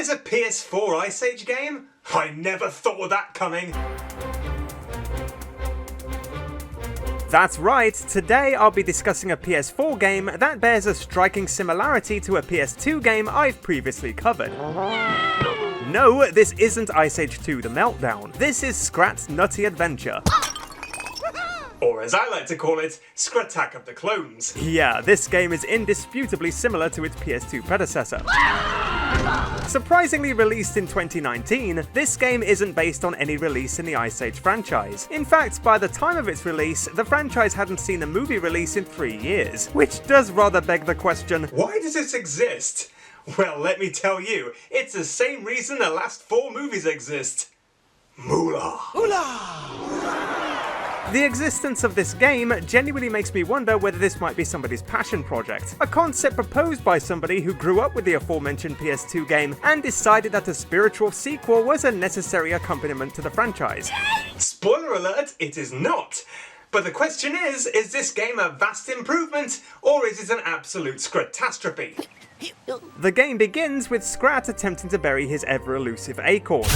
There's a PS4 Ice Age game? I never thought of that coming. That's right, today I'll be discussing a PS4 game that bears a striking similarity to a PS2 game I've previously covered. No, this isn't Ice Age 2 The Meltdown. This is Scrat's Nutty Adventure. Or as I like to call it, Scrat-attack of the Clones. Yeah, this game is indisputably similar to its PS2 predecessor. Surprisingly released in 2019, this game isn't based on any release in the Ice Age franchise. In fact, by the time of its release, the franchise hadn't seen a movie release in 3 years, which does rather beg the question, why does this exist? Well, let me tell you, it's the same reason the last 4 movies exist. Moolah. The existence of this game genuinely makes me wonder whether this might be somebody's passion project. A concept proposed by somebody who grew up with the aforementioned PS2 game and decided that a spiritual sequel was a necessary accompaniment to the franchise. Spoiler alert, it is not. But the question is this game a vast improvement, or is it an absolute Scrat-astrophe? The game begins with Scrat attempting to bury his ever-elusive acorn,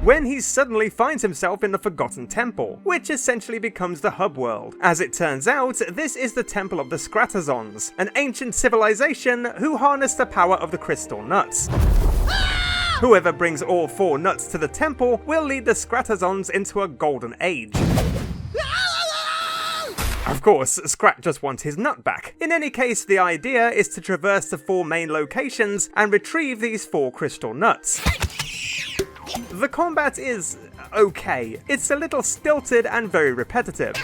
when he suddenly finds himself in the Forgotten Temple, which essentially becomes the hub world. As it turns out, this is the Temple of the Scrat-azons, an ancient civilization who harness the power of the crystal nuts. Whoever brings all 4 nuts to the temple will lead the Scrat-azons into a golden age. Of course, Scrat just wants his nut back. In any case, the idea is to traverse the 4 main locations and retrieve these 4 crystal nuts. The combat is okay. It's a little stilted and very repetitive.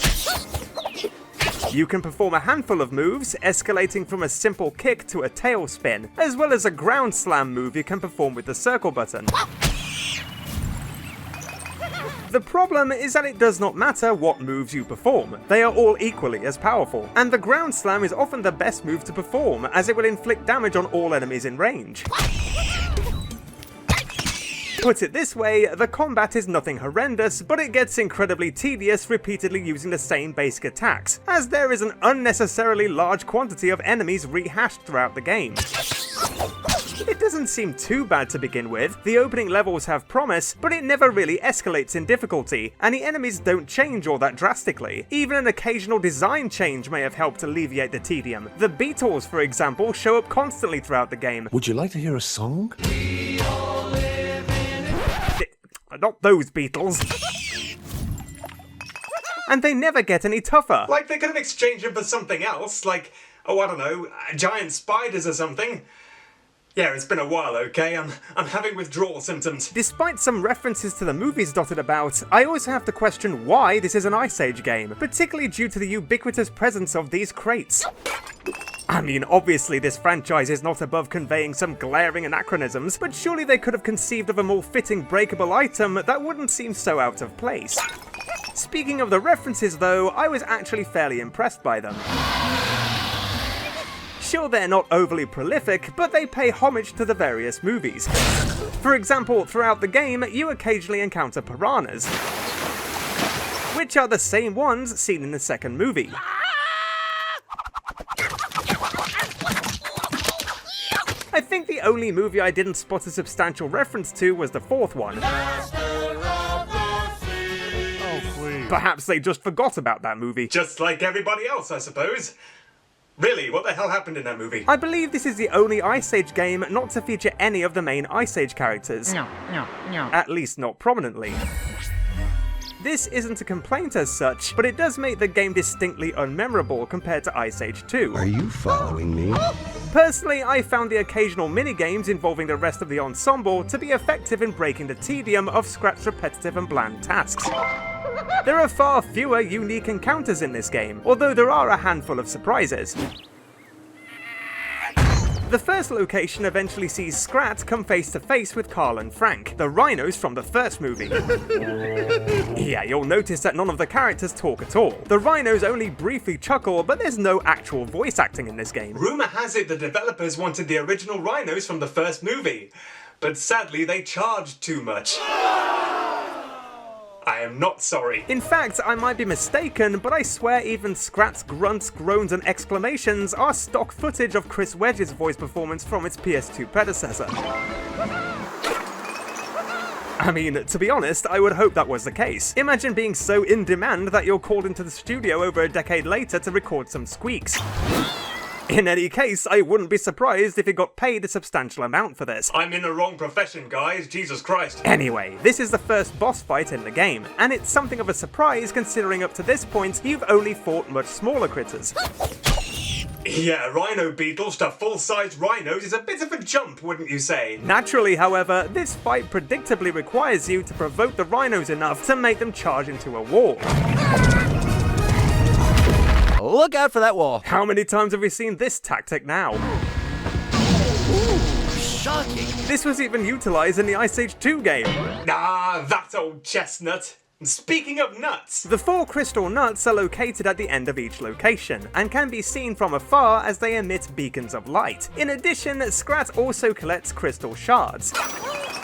You can perform a handful of moves, escalating from a simple kick to a tail spin, as well as a ground slam move you can perform with the circle button. The problem is that it does not matter what moves you perform, they are all equally as powerful, and the ground slam is often the best move to perform, as it will inflict damage on all enemies in range. Put it this way, the combat is nothing horrendous, but it gets incredibly tedious repeatedly using the same basic attacks, as there is an unnecessarily large quantity of enemies rehashed throughout the game. It doesn't seem too bad to begin with, the opening levels have promise, but it never really escalates in difficulty, and the enemies don't change all that drastically. Even an occasional design change may have helped alleviate the tedium. The beetles, for example, show up constantly throughout the game. Would you like to hear a song? Not those beetles. And they never get any tougher. Like they could have exchanged them for something else, like, oh I don't know, giant spiders or something. Yeah, it's been a while, okay? I'm having withdrawal symptoms. Despite some references to the movies dotted about, I also have to question why this is an Ice Age game, particularly due to the ubiquitous presence of these crates. I mean, obviously this franchise is not above conveying some glaring anachronisms, but surely they could have conceived of a more fitting breakable item that wouldn't seem so out of place. Speaking of the references though, I was actually fairly impressed by them. Sure, they're not overly prolific, but they pay homage to the various movies. For example, throughout the game, you occasionally encounter piranhas, which are the same ones seen in the second movie. I think the only movie I didn't spot a substantial reference to was the 4th one. Oh, please. Perhaps they just forgot about that movie. Just like everybody else, I suppose. Really, what the hell happened in that movie? I believe this is the only Ice Age game not to feature any of the main Ice Age characters. No. At least not prominently. This isn't a complaint as such, but it does make the game distinctly unmemorable compared to Ice Age 2. Are you following me? Personally, I found the occasional minigames involving the rest of the ensemble to be effective in breaking the tedium of Scrat's repetitive and bland tasks. There are far fewer unique encounters in this game, although there are a handful of surprises. The first location eventually sees Scrat come face to face with Carl and Frank, the rhinos from the first movie. Yeah, you'll notice that none of the characters talk at all. The rhinos only briefly chuckle, but there's no actual voice acting in this game. Rumour has it the developers wanted the original rhinos from the first movie, but sadly they charged too much. I I am not sorry. In fact, I might be mistaken, but I swear even Scrat's grunts, groans, and exclamations are stock footage of Chris Wedge's voice performance from its PS2 predecessor. I mean, to be honest, I would hope that was the case. Imagine being so in demand that you're called into the studio over a decade later to record some squeaks. In any case, I wouldn't be surprised if he got paid a substantial amount for this. I'm in the wrong profession, guys. Jesus Christ. Anyway, this is the first boss fight in the game, and it's something of a surprise considering up to this point you've only fought much smaller critters. Yeah, rhino beetles to full-size rhinos is a bit of a jump, wouldn't you say? Naturally, however, this fight predictably requires you to provoke the rhinos enough to make them charge into a wall. Look out for that wall. How many times have we seen this tactic now? Ooh, shocking. This was even utilised in the Ice Age 2 game. Ah, that old chestnut. And speaking of nuts, The 4 crystal nuts are located at the end of each location, and can be seen from afar as they emit beacons of light. In addition, Scrat also collects crystal shards,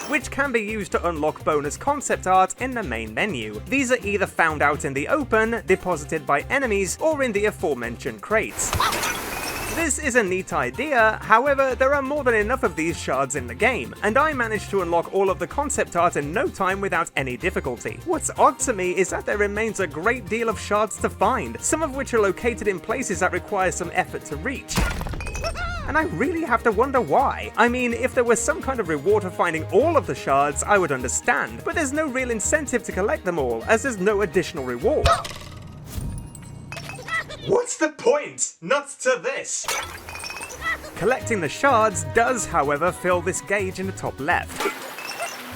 which can be used to unlock bonus concept art in the main menu. These are either found out in the open, deposited by enemies, or in the aforementioned crates. This is a neat idea, however, there are more than enough of these shards in the game, and I managed to unlock all of the concept art in no time without any difficulty. What's odd to me is that there remains a great deal of shards to find, some of which are located in places that require some effort to reach. And I really have to wonder why. I mean, if there was some kind of reward for finding all of the shards, I would understand, but there's no real incentive to collect them all, as there's no additional reward. what's the point? Not to this. Collecting the shards does, however, fill this gauge in the top left.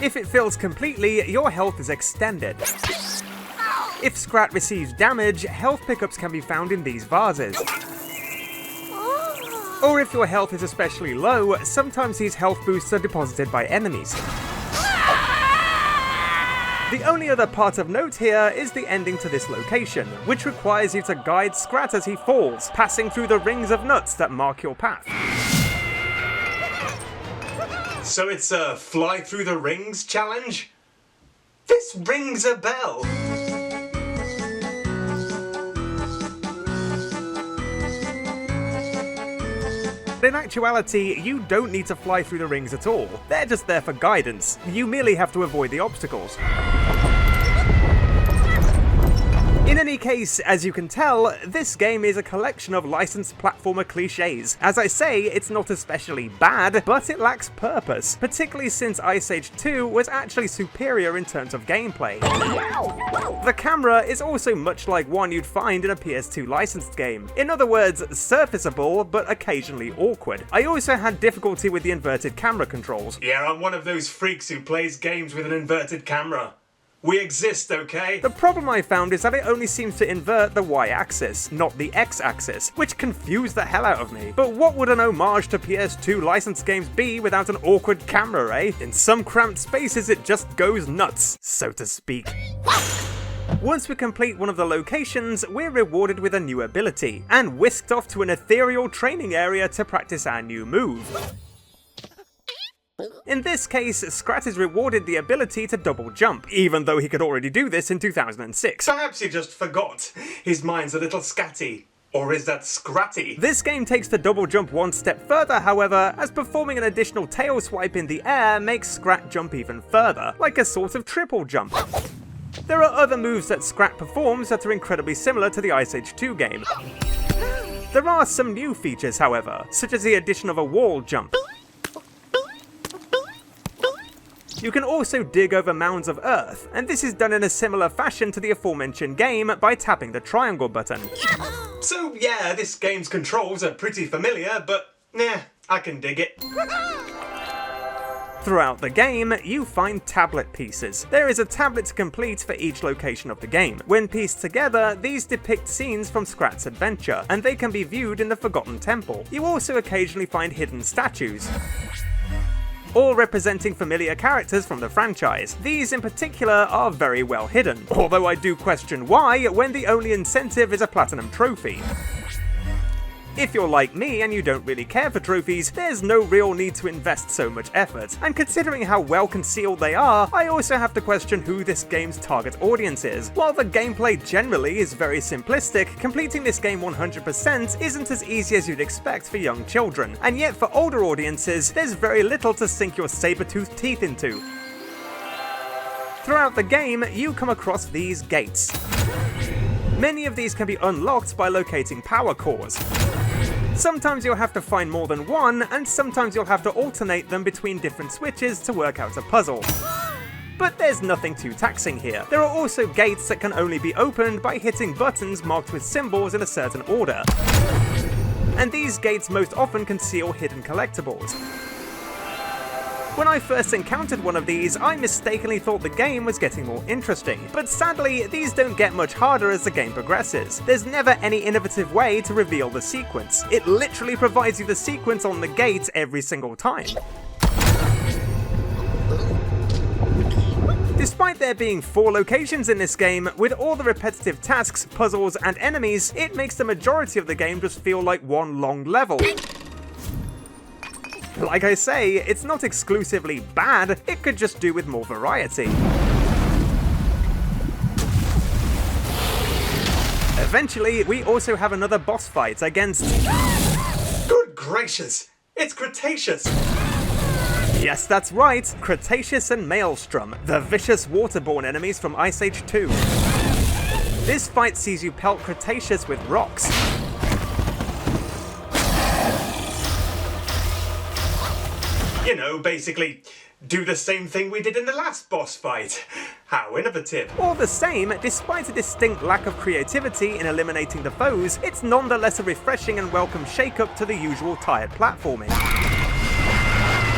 If it fills completely, your health is extended. If Scrat receives damage, health pickups can be found in these vases. Or if your health is especially low, sometimes these health boosts are deposited by enemies. The only other part of note here is the ending to this location, which requires you to guide Scrat as he falls, passing through the rings of nuts that mark your path. So it's a fly through the rings challenge? This rings a bell. In actuality, you don't need to fly through the rings at all. They're just there for guidance. You merely have to avoid the obstacles. In any case, as you can tell, this game is a collection of licensed platformer cliches. As I say, it's not especially bad, but it lacks purpose, particularly since Ice Age 2 was actually superior in terms of gameplay. The camera is also much like one you'd find in a PS2 licensed game. In other words, serviceable, but occasionally awkward. I also had difficulty with the inverted camera controls. Yeah, I'm one of those freaks who plays games with an inverted camera. We exist, okay? The problem I found is that it only seems to invert the Y-axis, not the X-axis, which confused the hell out of me. But what would an homage to PS2 licensed games be without an awkward camera, eh? In some cramped spaces it just goes nuts, so to speak. Once we complete one of the locations, we're rewarded with a new ability, and whisked off to an ethereal training area to practice our new move. In this case, Scrat is rewarded the ability to double jump, even though he could already do this in 2006. Perhaps he just forgot. His mind's a little scatty. Or is that scratty? This game takes the double jump one step further, however, as performing an additional tail swipe in the air makes Scrat jump even further, like a sort of triple jump. There are other moves that Scrat performs that are incredibly similar to the Ice Age 2 game. There are some new features, however, such as the addition of a wall jump. You can also dig over mounds of earth, and this is done in a similar fashion to the aforementioned game by tapping the triangle button. So yeah, this game's controls are pretty familiar, but nah, I can dig it. Throughout the game, you find tablet pieces. There is a tablet to complete for each location of the game. When pieced together, these depict scenes from Scrat's adventure, and they can be viewed in the Forgotten Temple. You also occasionally find hidden statues, all representing familiar characters from the franchise. These in particular are very well hidden, although I do question why when the only incentive is a platinum trophy. If you're like me and you don't really care for trophies, there's no real need to invest so much effort, and considering how well concealed they are, I also have to question who this game's target audience is. While the gameplay generally is very simplistic, completing this game 100% isn't as easy as you'd expect for young children, and yet for older audiences, there's very little to sink your saber-toothed teeth into. Throughout the game, you come across these gates. Many of these can be unlocked by locating power cores. Sometimes you'll have to find more than one, and sometimes you'll have to alternate them between different switches to work out a puzzle. But there's nothing too taxing here. There are also gates that can only be opened by hitting buttons marked with symbols in a certain order. And these gates most often conceal hidden collectibles. When I first encountered one of these, I mistakenly thought the game was getting more interesting, but sadly, these don't get much harder as the game progresses. There's never any innovative way to reveal the sequence. It literally provides you the sequence on the gate every single time. Despite there being 4 locations in this game, with all the repetitive tasks, puzzles, and enemies, it makes the majority of the game just feel like one long level. Like I say, it's not exclusively bad, it could just do with more variety. Eventually, we also have another boss fight against... Good gracious! It's Cretaceous! Yes, that's right, Cretaceous and Maelstrom, the vicious waterborne enemies from Ice Age 2. This fight sees you pelt Cretaceous with rocks. You know, basically, do the same thing we did in the last boss fight. How innovative. All the same, despite a distinct lack of creativity in eliminating the foes, it's nonetheless a refreshing and welcome shake-up to the usual tired platforming.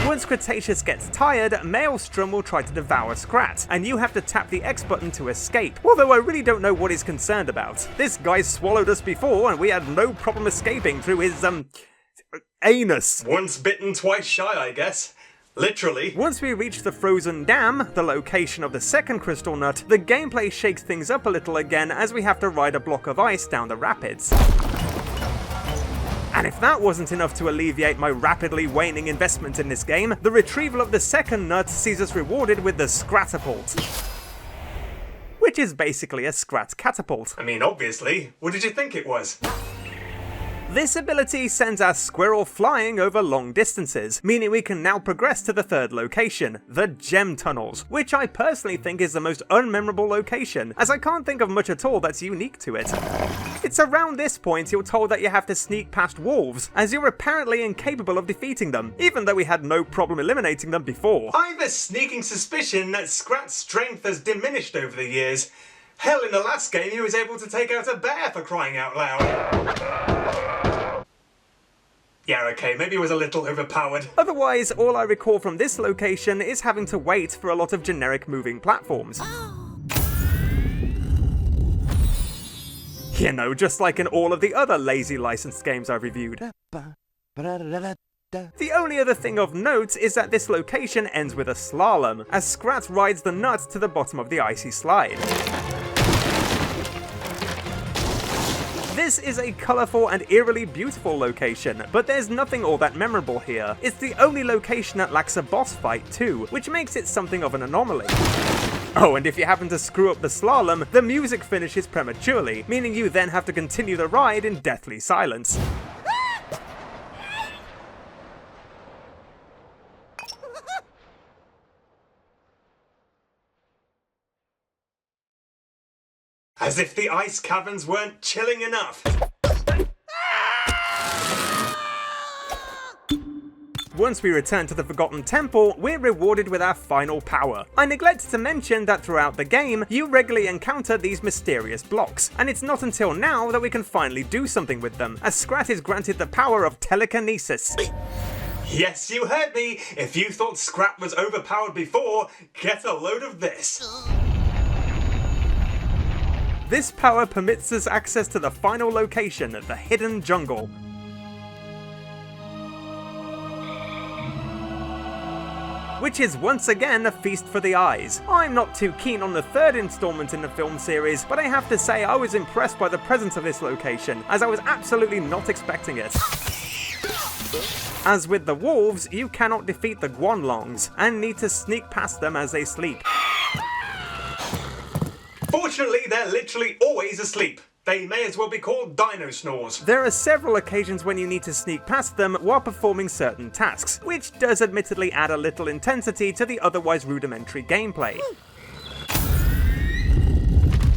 Once Cretaceous gets tired, Maelstrom will try to devour Scrat, and you have to tap the X button to escape, although I really don't know what he's concerned about. This guy swallowed us before, and we had no problem escaping through his, anus. Once bitten, twice shy, I guess. Literally. Once we reach the Frozen Dam, the location of the second crystal nut, the gameplay shakes things up a little again as we have to ride a block of ice down the rapids. And if that wasn't enough to alleviate my rapidly waning investment in this game, the retrieval of the second nut sees us rewarded with the Scrat-astrophe, which is basically a Scrat catapult. I mean, obviously. What did you think it was? This ability sends our squirrel flying over long distances, meaning we can now progress to the third location, the Gem Tunnels, which I personally think is the most unmemorable location, as I can't think of much at all that's unique to it. It's around this point you're told that you have to sneak past wolves, as you're apparently incapable of defeating them, even though we had no problem eliminating them before. I've a sneaking suspicion that Scrat's strength has diminished over the years. Hell, in the last game he was able to take out a bear, for crying out loud. Yeah, okay, maybe it was a little overpowered. Otherwise, all I recall from this location is having to wait for a lot of generic moving platforms. You know, just like in all of the other lazy licensed games I've reviewed. The only other thing of note is that this location ends with a slalom, as Scrat rides the nut to the bottom of the icy slide. This is a colourful and eerily beautiful location, but there's nothing all that memorable here. It's the only location that lacks a boss fight too, which makes it something of an anomaly. Oh, and if you happen to screw up the slalom, the music finishes prematurely, meaning you then have to continue the ride in deathly silence. As if the ice caverns weren't chilling enough. Once we return to the Forgotten Temple, we're rewarded with our final power. I neglected to mention that throughout the game, you regularly encounter these mysterious blocks, and it's not until now that we can finally do something with them, as Scrat is granted the power of telekinesis. Yes, you heard me! If you thought Scrat was overpowered before, get a load of this. This power permits us access to the final location, the Hidden Jungle. which is once again a feast for the eyes. I'm not too keen on the third installment in the film series, but I have to say I was impressed by the presence of this location, as I was absolutely not expecting it. As with the wolves, you cannot defeat the Guanlongs, and need to sneak past them as they sleep. Fortunately, they're literally always asleep. They may as well be called dino snores. There are several occasions when you need to sneak past them while performing certain tasks, which does admittedly add a little intensity to the otherwise rudimentary gameplay.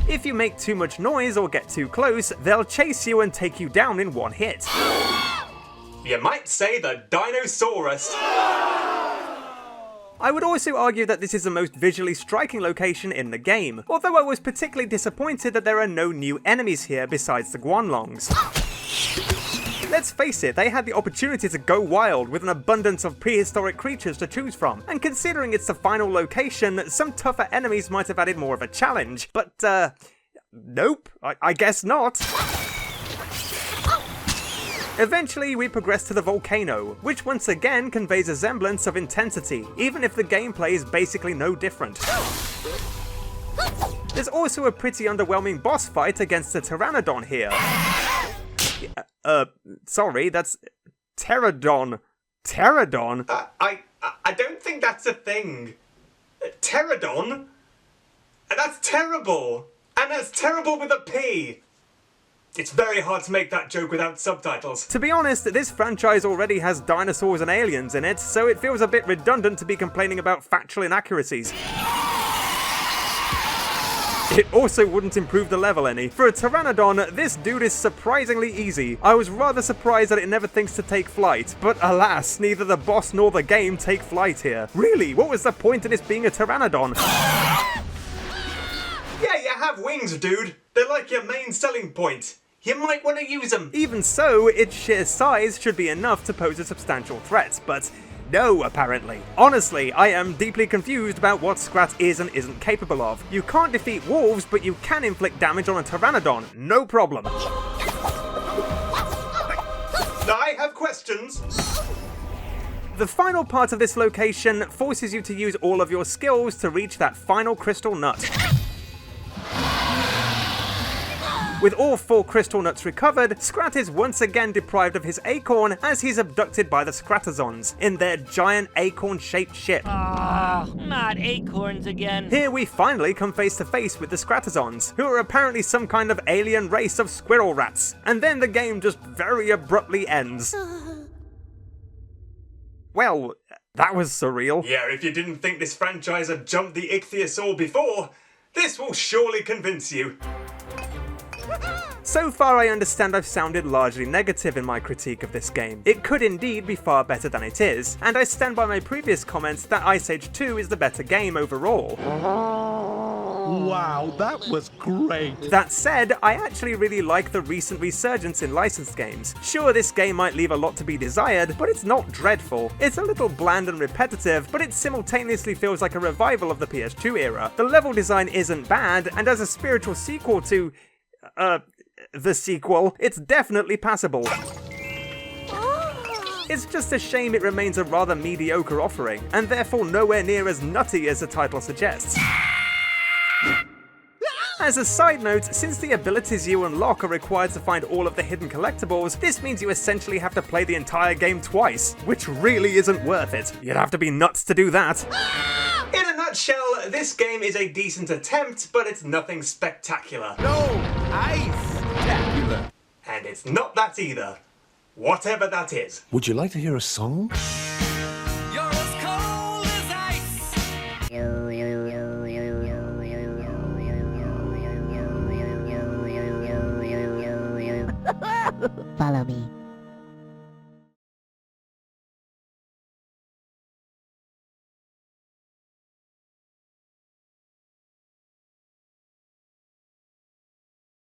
If you make too much noise or get too close, they'll chase you and take you down in one hit. You might say the Dinosaurus. I would also argue that this is the most visually striking location in the game, although I was particularly disappointed that there are no new enemies here besides the Guanlongs. Let's face it, they had the opportunity to go wild with an abundance of prehistoric creatures to choose from, and considering it's the final location, some tougher enemies might have added more of a challenge, but nope, I guess not. Eventually, we progress to the volcano, which once again conveys a semblance of intensity, even if the gameplay is basically no different. There's also a pretty underwhelming boss fight against the Pteranodon here. Sorry, that's Pterodon. Pterodon? I don't think that's a thing. Pterodon? That's terrible. And that's terrible with a P. It's very hard to make that joke without subtitles. To be honest, this franchise already has dinosaurs and aliens in it, so it feels a bit redundant to be complaining about factual inaccuracies. It also wouldn't improve the level any. For a Pteranodon, this dude is surprisingly easy. I was rather surprised that it never thinks to take flight, but alas, neither the boss nor the game take flight here. Really, what was the point of this being a Pteranodon? Yeah, you have wings, dude. They're like your main selling point. You might want to use them. Even so, its sheer size should be enough to pose a substantial threat, but no, apparently. Honestly, I am deeply confused about what Scrat is and isn't capable of. You can't defeat wolves, but you can inflict damage on a Pteranodon. No problem. I have questions. The final part of this location forces you to use all of your skills to reach that final crystal nut. With all 4 crystal nuts recovered, Scrat is once again deprived of his acorn as he's abducted by the Scratazons in their giant acorn-shaped ship. Not acorns again. Here we finally come face to face with the Scratazons, who are apparently some kind of alien race of squirrel rats, and then the game just very abruptly ends. Well, that was surreal. Yeah, if you didn't think this franchise had jumped the ichthyosaur before, this will surely convince you. So far I understand I've sounded largely negative in my critique of this game. It could indeed be far better than it is, and I stand by my previous comments that Ice Age 2 is the better game overall. Wow, that was great. That said, I actually really like the recent resurgence in licensed games. Sure, this game might leave a lot to be desired, but it's not dreadful. It's a little bland and repetitive, but it simultaneously feels like a revival of the PS2 era. The level design isn't bad, and as a spiritual sequel to the sequel, it's definitely passable. It's just a shame it remains a rather mediocre offering, and therefore nowhere near as nutty as the title suggests. As a side note, since the abilities you unlock are required to find all of the hidden collectibles, this means you essentially have to play the entire game twice, which really isn't worth it. You'd have to be nuts to do that. In a nutshell, this game is a decent attempt, but it's nothing spectacular. No, ice-tacular. And it's not that either. Whatever that is. Would you like to hear a song?